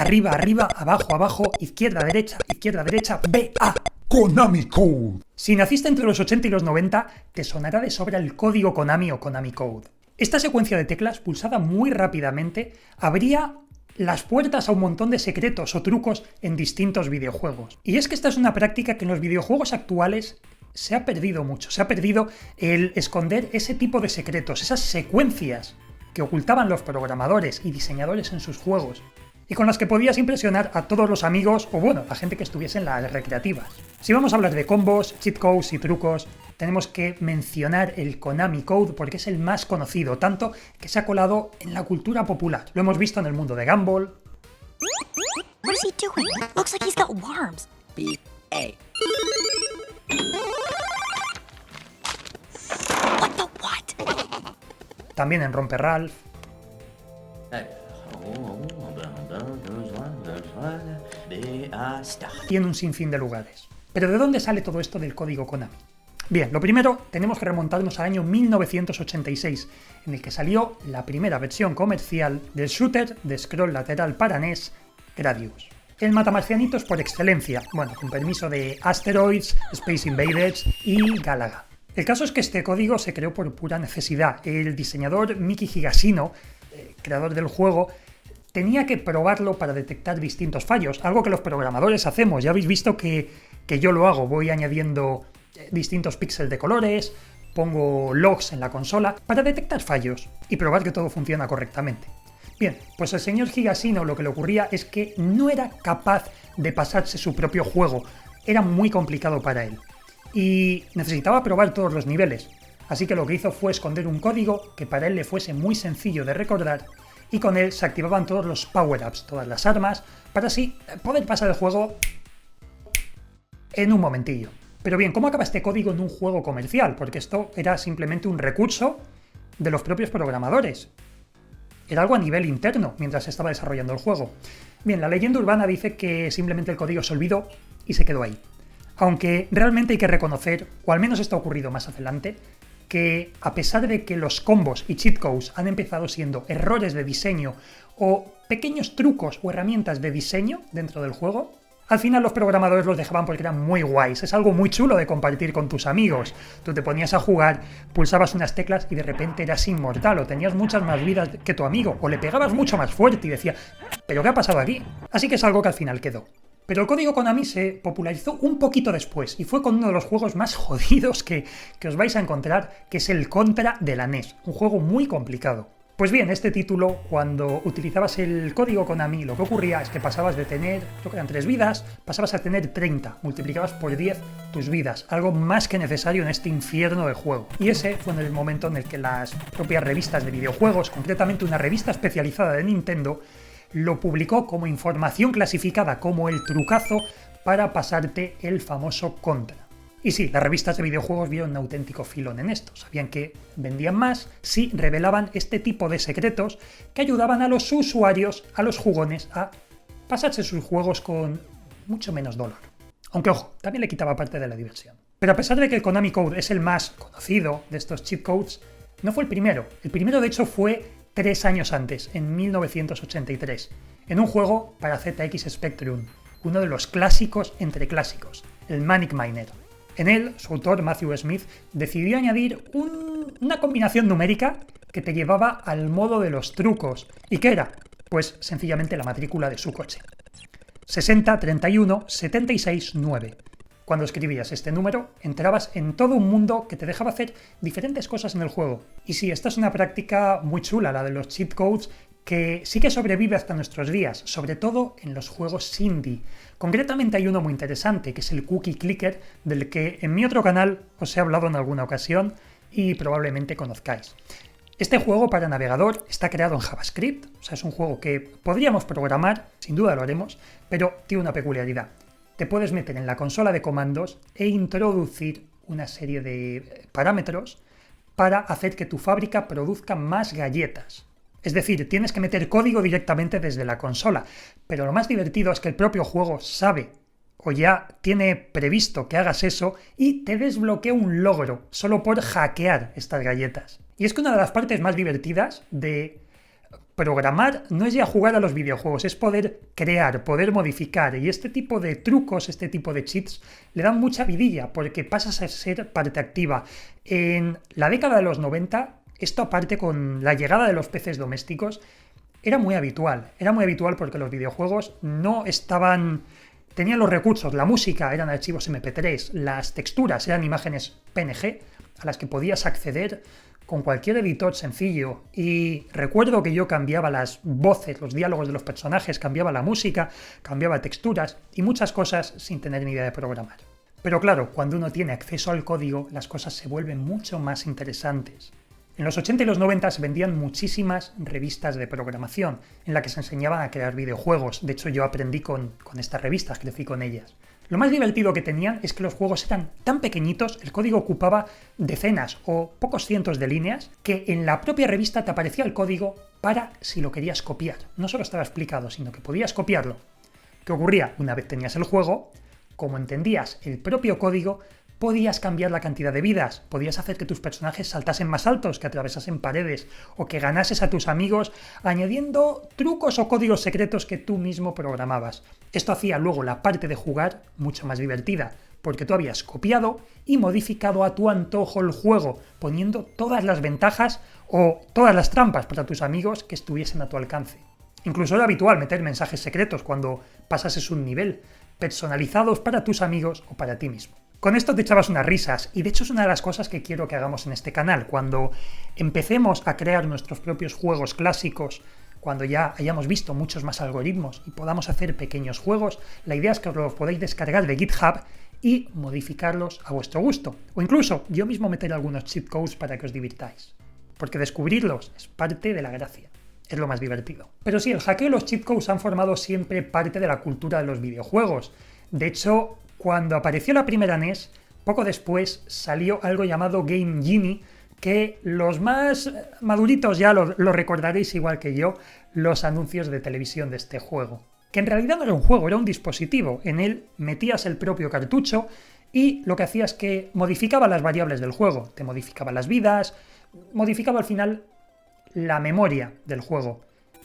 arriba, arriba, abajo, abajo, izquierda, derecha, BA. Konami Code. Si naciste entre los 80 y los 90, te sonará de sobra el código Konami o Konami Code. Esta secuencia de teclas, pulsada muy rápidamente, abría las puertas a un montón de secretos o trucos en distintos videojuegos. Y es que esta es una práctica que en los videojuegos actuales se ha perdido mucho. Se ha perdido el esconder ese tipo de secretos, esas secuencias que ocultaban los programadores y diseñadores en sus juegos, y con las que podías impresionar a todos los amigos o, bueno, a gente que estuviese en las recreativas. Si vamos a hablar de combos, cheat codes y trucos, tenemos que mencionar el Konami Code porque es el más conocido, tanto que se ha colado en la cultura popular. Lo hemos visto en el mundo de Gumball. What is he doing? Looks like he's got worms. B-A. What the what? También en Romper Ralph. Y en un sinfín de lugares. Pero ¿de dónde sale todo esto del código Konami? Bien, lo primero, tenemos que remontarnos al año 1986, en el que salió la primera versión comercial del shooter de scroll lateral para NES, Gradius. El matamarcianitos por excelencia, bueno, con permiso de Asteroids, Space Invaders y Galaga. El caso es que este código se creó por pura necesidad. El diseñador Miki Higashino, creador del juego, tenía que probarlo para detectar distintos fallos, algo que los programadores hacemos. Ya habéis visto que yo lo hago, voy añadiendo distintos píxeles de colores, pongo logs en la consola para detectar fallos y probar que todo funciona correctamente. Bien, pues al señor Higashino lo que le ocurría es que no era capaz de pasarse su propio juego, era muy complicado para él y necesitaba probar todos los niveles, así que lo que hizo fue esconder un código que para él le fuese muy sencillo de recordar, y con él se activaban todos los power-ups, todas las armas, para así poder pasar el juego en un momentillo. Pero bien, ¿cómo acaba este código en un juego comercial? Porque esto era simplemente un recurso de los propios programadores. Era algo a nivel interno, mientras se estaba desarrollando el juego. Bien, la leyenda urbana dice que simplemente el código se olvidó y se quedó ahí. Aunque realmente hay que reconocer, o al menos esto ha ocurrido más adelante, que a pesar de que los combos y cheat codes han empezado siendo errores de diseño o pequeños trucos o herramientas de diseño dentro del juego, al final los programadores los dejaban porque eran muy guays. Es algo muy chulo de compartir con tus amigos. Tú te ponías a jugar, pulsabas unas teclas y de repente eras inmortal, o tenías muchas más vidas que tu amigo, o le pegabas mucho más fuerte y decía, ¿pero qué ha pasado aquí? Así que es algo que al final quedó. Pero el código Konami se popularizó un poquito después y fue con uno de los juegos más jodidos que os vais a encontrar, que es el Contra de la NES, un juego muy complicado. Pues bien, este título, cuando utilizabas el código Konami, lo que ocurría es que pasabas de tener, creo que eran 3 vidas, pasabas a tener 30, multiplicabas por 10 tus vidas, algo más que necesario en este infierno de juego. Y ese fue en el momento en el que las propias revistas de videojuegos, concretamente una revista especializada de Nintendo, lo publicó como información clasificada como el trucazo para pasarte el famoso Contra. Y sí, las revistas de videojuegos vieron un auténtico filón en esto. Sabían que vendían más si revelaban este tipo de secretos que ayudaban a los usuarios, a los jugones, a pasarse sus juegos con mucho menos dolor. Aunque ojo, también le quitaba parte de la diversión. Pero a pesar de que el Konami Code es el más conocido de estos cheat codes, no fue el primero. El primero de hecho fue 3 años antes, en 1983, en un juego para ZX Spectrum, uno de los clásicos entre clásicos, el Manic Miner. En él, su autor, Matthew Smith, decidió añadir una combinación numérica que te llevaba al modo de los trucos. ¿Y qué era? Pues sencillamente la matrícula de su coche. 60 31 76 9. Cuando escribías este número, entrabas en todo un mundo que te dejaba hacer diferentes cosas en el juego. Y sí, esta es una práctica muy chula, la de los cheat codes, que sí que sobrevive hasta nuestros días, sobre todo en los juegos indie. Concretamente hay uno muy interesante, que es el Cookie Clicker, del que en mi otro canal os he hablado en alguna ocasión y probablemente conozcáis. Este juego para navegador está creado en JavaScript, o sea, es un juego que podríamos programar, sin duda lo haremos, pero tiene una peculiaridad. Te puedes meter en la consola de comandos e introducir una serie de parámetros para hacer que tu fábrica produzca más galletas. Es decir, tienes que meter código directamente desde la consola, pero lo más divertido es que el propio juego sabe o ya tiene previsto que hagas eso y te desbloquea un logro solo por hackear estas galletas. Y es que una de las partes más divertidas de programar no es ya jugar a los videojuegos, es poder crear, poder modificar. Y este tipo de trucos, este tipo de cheats, le dan mucha vidilla porque pasas a ser parte activa. En la década de los 90, esto aparte con la llegada de los PCs domésticos, era muy habitual. Era muy habitual porque los videojuegos no estaban... Tenían los recursos, la música eran archivos MP3, las texturas eran imágenes PNG a las que podías acceder con cualquier editor sencillo. Y recuerdo que yo cambiaba las voces, los diálogos de los personajes, cambiaba la música, cambiaba texturas y muchas cosas sin tener ni idea de programar. Pero claro, cuando uno tiene acceso al código, las cosas se vuelven mucho más interesantes. En los 80 y los 90 se vendían muchísimas revistas de programación en las que se enseñaban a crear videojuegos. De hecho, yo aprendí con estas revistas, crecí con ellas. Lo más divertido que tenían es que los juegos eran tan pequeñitos, el código ocupaba decenas o pocos cientos de líneas, que en la propia revista te aparecía el código para si lo querías copiar. No solo estaba explicado, sino que podías copiarlo. ¿Qué ocurría? Una vez tenías el juego, como entendías el propio código, podías cambiar la cantidad de vidas, podías hacer que tus personajes saltasen más altos, que atravesasen paredes, o que ganases a tus amigos añadiendo trucos o códigos secretos que tú mismo programabas. Esto hacía luego la parte de jugar mucho más divertida, porque tú habías copiado y modificado a tu antojo el juego, poniendo todas las ventajas o todas las trampas para tus amigos que estuviesen a tu alcance. Incluso era habitual meter mensajes secretos cuando pasases un nivel, personalizados para tus amigos o para ti mismo. Con esto te echabas unas risas, y de hecho es una de las cosas que quiero que hagamos en este canal. Cuando empecemos a crear nuestros propios juegos clásicos, cuando ya hayamos visto muchos más algoritmos y podamos hacer pequeños juegos, la idea es que os los podáis descargar de GitHub y modificarlos a vuestro gusto. O incluso yo mismo meter algunos cheat codes para que os divirtáis. Porque descubrirlos es parte de la gracia. Es lo más divertido. Pero sí, el hackeo y los cheat codes han formado siempre parte de la cultura de los videojuegos. De hecho, cuando apareció la primera NES, poco después salió algo llamado Game Genie, que los más maduritos ya lo recordaréis igual que yo, los anuncios de televisión de este juego. Que en realidad no era un juego, era un dispositivo. En él metías el propio cartucho y lo que hacía es que modificaba las variables del juego. Te modificaba las vidas, modificaba al final la memoria del juego.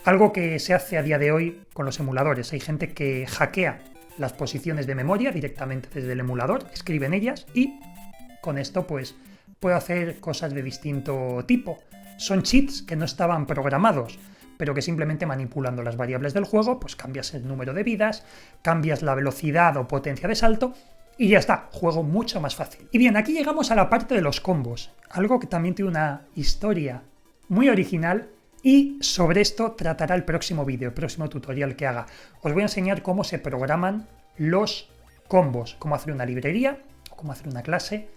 Algo que se hace a día de hoy con los emuladores. Hay gente que hackea las posiciones de memoria directamente desde el emulador, escribe en ellas y con esto pues puedo hacer cosas de distinto tipo. Son cheats que no estaban programados, pero que simplemente manipulando las variables del juego pues cambias el número de vidas, cambias la velocidad o potencia de salto y ya está, juego mucho más fácil. Y bien, aquí llegamos a la parte de los combos, algo que también tiene una historia muy original. Y sobre esto tratará el próximo vídeo, el próximo tutorial que haga. Os voy a enseñar cómo se programan los combos, cómo hacer una librería o cómo hacer una clase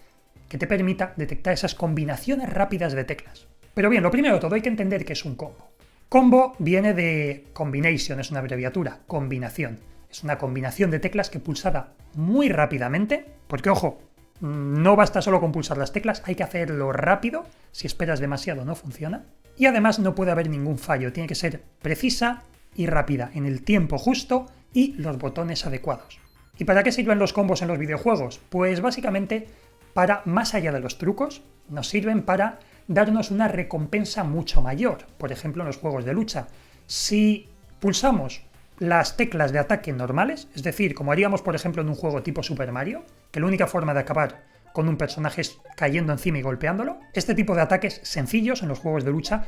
que te permita detectar esas combinaciones rápidas de teclas. Pero bien, lo primero de todo hay que entender qué es un combo. Combo viene de combination, es una abreviatura, combinación. Es una combinación de teclas que pulsada muy rápidamente, porque ojo, no basta solo con pulsar las teclas, hay que hacerlo rápido, si esperas demasiado no funciona. Y además no puede haber ningún fallo, tiene que ser precisa y rápida, en el tiempo justo y los botones adecuados. ¿Y para qué sirven los combos en los videojuegos? Pues básicamente para, más allá de los trucos, nos sirven para darnos una recompensa mucho mayor. Por ejemplo, en los juegos de lucha. Si pulsamos las teclas de ataque normales, es decir, como haríamos por ejemplo en un juego tipo Super Mario, que la única forma de acabar con un personaje cayendo encima y golpeándolo, este tipo de ataques sencillos en los juegos de lucha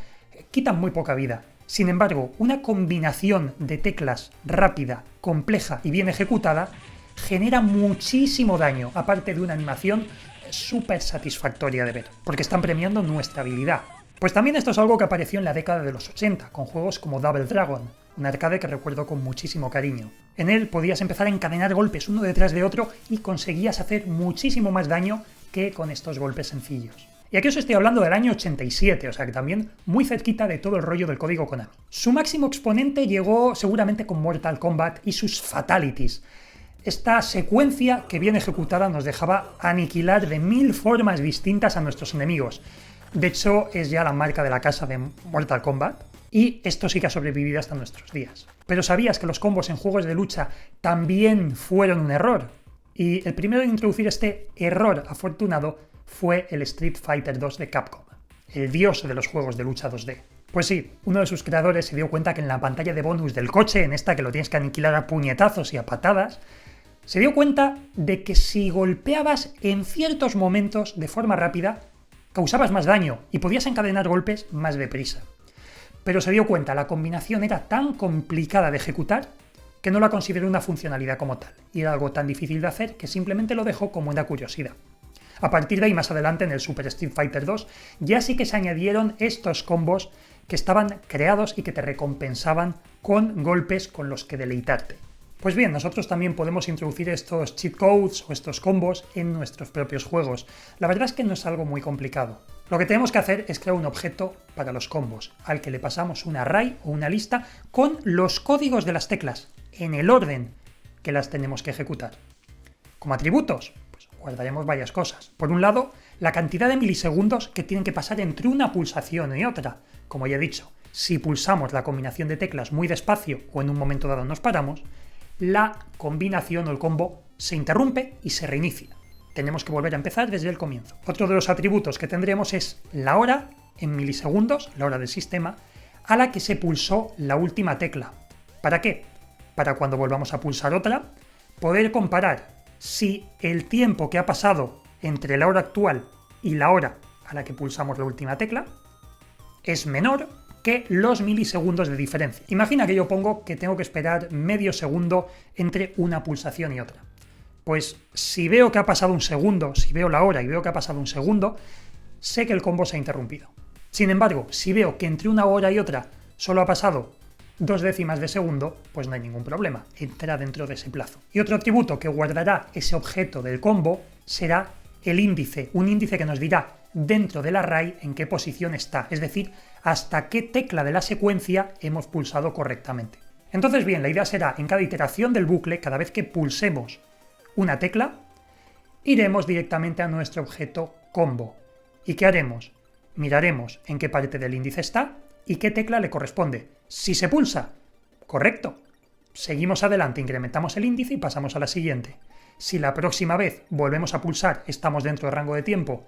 quitan muy poca vida. Sin embargo, una combinación de teclas rápida, compleja y bien ejecutada genera muchísimo daño, aparte de una animación súper satisfactoria de ver, porque están premiando nuestra habilidad. Pues también esto es algo que apareció en la década de los 80, con juegos como Double Dragon, un arcade que recuerdo con muchísimo cariño. En él podías empezar a encadenar golpes uno detrás de otro y conseguías hacer muchísimo más daño que con estos golpes sencillos. Y aquí os estoy hablando del año 87, o sea que también muy cerquita de todo el rollo del código Konami. Su máximo exponente llegó seguramente con Mortal Kombat y sus Fatalities. Esta secuencia que bien ejecutada nos dejaba aniquilar de 1000 formas distintas a nuestros enemigos. De hecho, es ya la marca de la casa de Mortal Kombat. Y esto sí que ha sobrevivido hasta nuestros días. Pero ¿sabías que los combos en juegos de lucha también fueron un error? Y el primero en introducir este error afortunado fue el Street Fighter 2 de Capcom, el dios de los juegos de lucha 2D. Pues sí, uno de sus creadores se dio cuenta que en la pantalla de bonus del coche, en esta que lo tienes que aniquilar a puñetazos y a patadas, se dio cuenta de que si golpeabas en ciertos momentos de forma rápida, causabas más daño y podías encadenar golpes más deprisa. Pero se dio cuenta, la combinación era tan complicada de ejecutar que no la consideró una funcionalidad como tal, y era algo tan difícil de hacer que simplemente lo dejó como una curiosidad. A partir de ahí, más adelante, en el Super Street Fighter 2, ya sí que se añadieron estos combos que estaban creados y que te recompensaban con golpes con los que deleitarte. Pues bien, nosotros también podemos introducir estos cheat codes o estos combos en nuestros propios juegos. La verdad es que no es algo muy complicado. Lo que tenemos que hacer es crear un objeto para los combos, al que le pasamos un array o una lista con los códigos de las teclas, en el orden que las tenemos que ejecutar. Como atributos, pues guardaremos varias cosas. Por un lado, la cantidad de milisegundos que tienen que pasar entre una pulsación y otra. Como ya he dicho, si pulsamos la combinación de teclas muy despacio o en un momento dado nos paramos, la combinación o el combo se interrumpe y se reinicia. Tenemos que volver a empezar desde el comienzo. Otro de los atributos que tendremos es la hora en milisegundos, la hora del sistema, a la que se pulsó la última tecla. ¿Para qué? Para cuando volvamos a pulsar otra, poder comparar si el tiempo que ha pasado entre la hora actual y la hora a la que pulsamos la última tecla es menor que los milisegundos de diferencia. Imagina que yo pongo que tengo que esperar medio segundo entre una pulsación y otra. Pues si veo que ha pasado un segundo, si veo la hora y veo que ha pasado un segundo, sé que el combo se ha interrumpido. Sin embargo, si veo que entre una hora y otra solo ha pasado 2 décimas de segundo, pues no hay ningún problema, entra dentro de ese plazo. Y otro atributo que guardará ese objeto del combo será el índice, un índice que nos dirá dentro del array en qué posición está, es decir, hasta qué tecla de la secuencia hemos pulsado correctamente. Entonces bien, la idea será, en cada iteración del bucle, cada vez que pulsemos una tecla, iremos directamente a nuestro objeto combo. ¿Y qué haremos? Miraremos en qué parte del índice está y qué tecla le corresponde. Si se pulsa, correcto, seguimos adelante, incrementamos el índice y pasamos a la siguiente. Si la próxima vez volvemos a pulsar, estamos dentro del rango de tiempo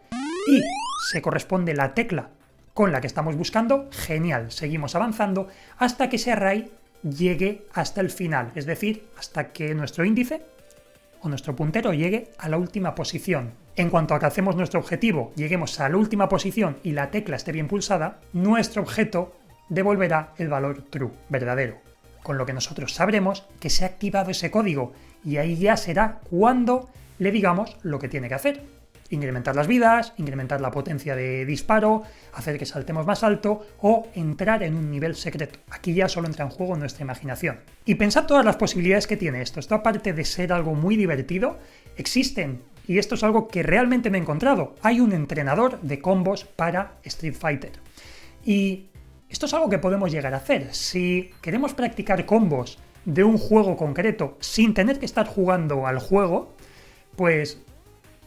y se corresponde la tecla con la que estamos buscando, genial, seguimos avanzando hasta que ese array llegue hasta el final, es decir, hasta que nuestro índice o nuestro puntero llegue a la última posición. En cuanto a que hacemos nuestro objetivo, lleguemos a la última posición y la tecla esté bien pulsada, nuestro objeto devolverá el valor true, verdadero, con lo que nosotros sabremos que se ha activado ese código y ahí ya será cuando le digamos lo que tiene que hacer. Incrementar las vidas, incrementar la potencia de disparo, hacer que saltemos más alto o entrar en un nivel secreto. Aquí ya solo entra en juego nuestra imaginación. Y pensad todas las posibilidades que tiene esto. Esto, aparte de ser algo muy divertido, existen, y esto es algo que realmente me he encontrado. Hay un entrenador de combos para Street Fighter. Y esto es algo que podemos llegar a hacer. Si queremos practicar combos de un juego concreto sin tener que estar jugando al juego, pues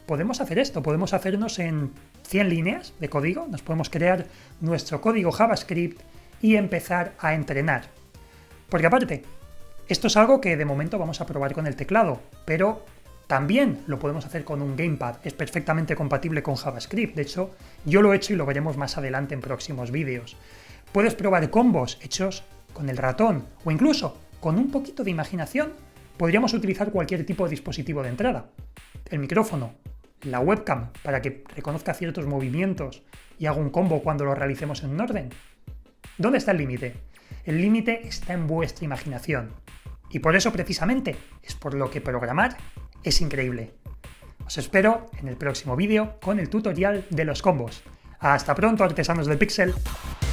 podemos hacer esto, podemos hacernos en 100 líneas de código, nos podemos crear nuestro código JavaScript y empezar a entrenar. Porque aparte, esto es algo que de momento vamos a probar con el teclado, pero también lo podemos hacer con un gamepad, es perfectamente compatible con JavaScript, de hecho yo lo he hecho y lo veremos más adelante en próximos vídeos. Puedes probar combos hechos con el ratón o incluso con un poquito de imaginación, podríamos utilizar cualquier tipo de dispositivo de entrada. El micrófono, la webcam para que reconozca ciertos movimientos y haga un combo cuando lo realicemos en un orden. ¿Dónde está el límite? El límite está en vuestra imaginación. Y por eso precisamente es por lo que programar es increíble. Os espero en el próximo vídeo con el tutorial de los combos. Hasta pronto, artesanos del pixel.